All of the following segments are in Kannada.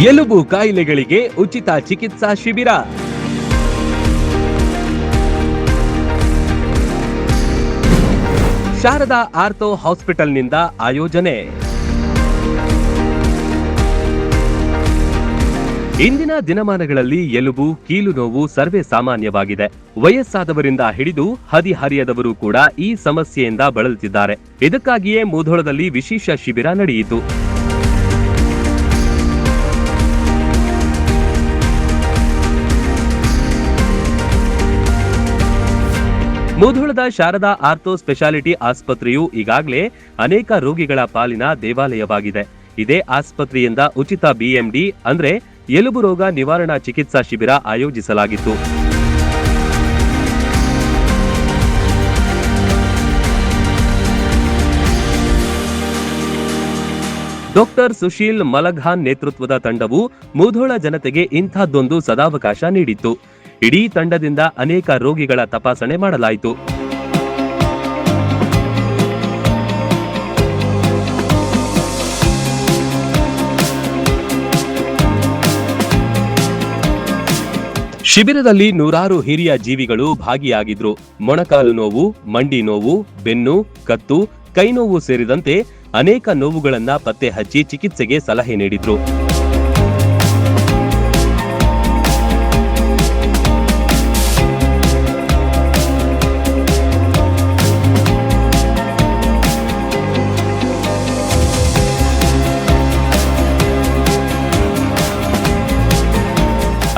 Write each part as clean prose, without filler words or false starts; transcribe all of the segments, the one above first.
ಎಲುಬು ಕಾಯಿಲೆಗಳಿಗೆ ಉಚಿತ ಚಿಕಿತ್ಸಾ ಶಿಬಿರ. ಶಾರದಾ ಆರ್ಥೋ ಹಾಸ್ಪಿಟಲ್ನಿಂದ ಆಯೋಜನೆ. ಇಂದಿನ ದಿನಮಾನಗಳಲ್ಲಿ ಎಲುಬು ಕೀಲು ನೋವು ಸರ್ವೇ ಸಾಮಾನ್ಯವಾಗಿದೆ. ವಯಸ್ಸಾದವರಿಂದ ಹಿಡಿದು ಹದಿಹರಿಯದವರು ಕೂಡ ಈ ಸಮಸ್ಯೆಯಿಂದ ಬಳಲುತ್ತಿದ್ದಾರೆ. ಇದಕ್ಕಾಗಿಯೇ ಮುಧೋಳದಲ್ಲಿ ವಿಶೇಷ ಶಿಬಿರ ನಡೆಯಿತು. ಮುಧೋಳದ ಶಾರದಾ ಆರ್ಥೋ ಸ್ಪೆಷಾಲಿಟಿ ಆಸ್ಪತ್ರೆಯು ಈಗಾಗಲೇ ಅನೇಕ ರೋಗಿಗಳ ಪಾಲಿನ ದೇವಾಲಯವಾಗಿದೆ. ಇದೇ ಆಸ್ಪತ್ರೆಯಿಂದ ಉಚಿತ ಬಿಎಂಡಿ ಅಂದ್ರೆ ಎಲುಬು ರೋಗ ನಿವಾರಣಾ ಚಿಕಿತ್ಸಾ ಶಿಬಿರ ಆಯೋಜಿಸಲಾಗಿತ್ತು. ಡಾಕ್ಟರ್ ಸುಶೀಲ್ ಮಲಘಾನ್ ನೇತೃತ್ವದ ತಂಡವು ಮುಧೋಳ ಜನತೆಗೆ ಇಂಥದ್ದೊಂದು ಸದಾವಕಾಶ ನೀಡಿತ್ತು. ಇಡೀ ತಂಡದಿಂದ ಅನೇಕ ರೋಗಿಗಳ ತಪಾಸಣೆ ಮಾಡಲಾಯಿತು. ಶಿಬಿರದಲ್ಲಿ ನೂರಾರು ಹಿರಿಯ ಜೀವಿಗಳು ಭಾಗಿಯಾಗಿದ್ರು. ಮೊಣಕಾಲು ನೋವು, ಮಂಡಿ ನೋವು, ಬೆನ್ನು, ಕತ್ತು, ಕೈ ನೋವು ಸೇರಿದಂತೆ ಅನೇಕ ನೋವುಗಳನ್ನ ಪತ್ತೆ ಹಚ್ಚಿ ಚಿಕಿತ್ಸೆಗೆ ಸಲಹೆ ನೀಡಿದ್ರು.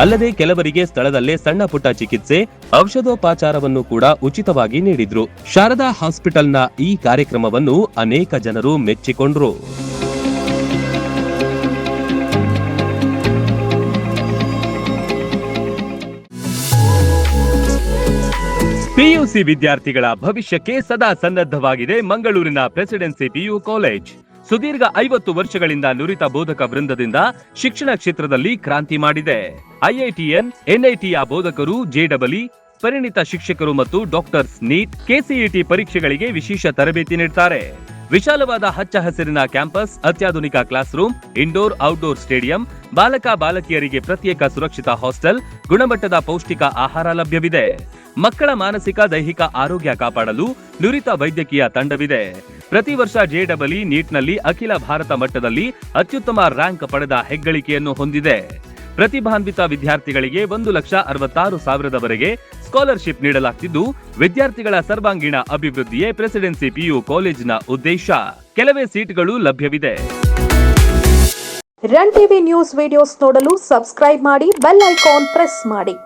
ಅಲ್ಲದೆ ಕೆಲವರಿಗೆ ಸ್ಥಳದಲ್ಲೇ ಸಣ್ಣ ಪುಟ್ಟ ಚಿಕಿತ್ಸೆ, ಔಷಧೋಪಚಾರವನ್ನು ಕೂಡ ಉಚಿತವಾಗಿ ನೀಡಿದ್ರು. ಶಾರದಾ ಹಾಸ್ಪಿಟಲ್ನ ಈ ಕಾರ್ಯಕ್ರಮವನ್ನು ಅನೇಕ ಜನರು ಮೆಚ್ಚಿಕೊಂಡ್ರು. ಪಿಯುಸಿ ವಿದ್ಯಾರ್ಥಿಗಳ ಭವಿಷ್ಯಕ್ಕೆ ಸದಾ ಸನ್ನದ್ಧವಾಗಿದೆ ಮಂಗಳೂರಿನ ಪ್ರೆಸಿಡೆನ್ಸಿ ಪಿಯು ಕಾಲೇಜ್. ಸುದೀರ್ಘ 50 ವರ್ಷಗಳಿಂದ ನುರಿತ ಬೋಧಕ ವೃಂದದಿಂದ ಶಿಕ್ಷಣ ಕ್ಷೇತ್ರದಲ್ಲಿ ಕ್ರಾಂತಿ ಮಾಡಿದೆ. ಐಐಟಿಎನ್, ಎನ್ಐಟಿಯ ಬೋಧಕರು, ಜೆಡಬ್ಲ್ಇ, ಪರಿಣಿತ ಶಿಕ್ಷಕರು ಮತ್ತು ಡಾಕ್ಟರ್ಸ್ ನೀಟ್, ಕೆಸಿಇಟಿ ಪರೀಕ್ಷೆಗಳಿಗೆ ವಿಶೇಷ ತರಬೇತಿ ನೀಡುತ್ತಾರೆ. ವಿಶಾಲವಾದ ಹಚ್ಚ ಹಸಿರಿನ ಕ್ಯಾಂಪಸ್, ಅತ್ಯಾಧುನಿಕ class room, indoor outdoor stadium, ಬಾಲಕ ಬಾಲಕಿಯರಿಗೆ ಪ್ರತ್ಯೇಕ ಸುರಕ್ಷಿತ ಹಾಸ್ಟೆಲ್, ಗುಣಮಟ್ಟದ ಪೌಷ್ಟಿಕ ಆಹಾರ ಲಭ್ಯವಿದೆ. ಮಕ್ಕಳ ಮಾನಸಿಕ ದೈಹಿಕ ಆರೋಗ್ಯ ಕಾಪಾಡಲು ನುರಿತ ವೈದ್ಯಕೀಯ ತಂಡವಿದೆ. ಪ್ರತಿ ವರ್ಷ ಜೆಡಬ್ಲ್ಇ ನೀಟ್ನಲ್ಲಿ ಅಖಿಲ ಭಾರತ ಮಟ್ಟದಲ್ಲಿ ಅತ್ಯುತ್ತಮ ರ್ಯಾಂಕ್ ಪಡೆದ ಹೆಗ್ಗಳಿಕೆಯನ್ನು ಹೊಂದಿದೆ. ಪ್ರತಿಭಾನ್ವಿತ ವಿದ್ಯಾರ್ಥಿಗಳಿಗೆ 1,66,000ವರೆಗೆ ಸ್ಕಾಲರ್ಶಿಪ್ ನೀಡಲಾಗುತ್ತಿದ್ದು, ವಿದ್ಯಾರ್ಥಿಗಳ ಸರ್ವಾಂಗೀಣ ಅಭಿವೃದ್ಧಿಯೇ ಪ್ರೆಸಿಡೆನ್ಸಿ ಪಿಯು ಕಾಲೇಜಿನ ಉದ್ದೇಶ. ಕೆಲವೇ ಸೀಟ್ಗಳು ಲಭ್ಯವಿದೆ. ರನ್ ಟಿವಿ ನ್ಯೂಸ್ ವಿಡಿಯೋಸ್ ನೋಡಲು ಸಬ್ಸ್ಕ್ರೈಬ್ ಮಾಡಿ, ಬೆಲ್ ಐಕಾನ್ ಪ್ರೆಸ್ ಮಾಡಿ.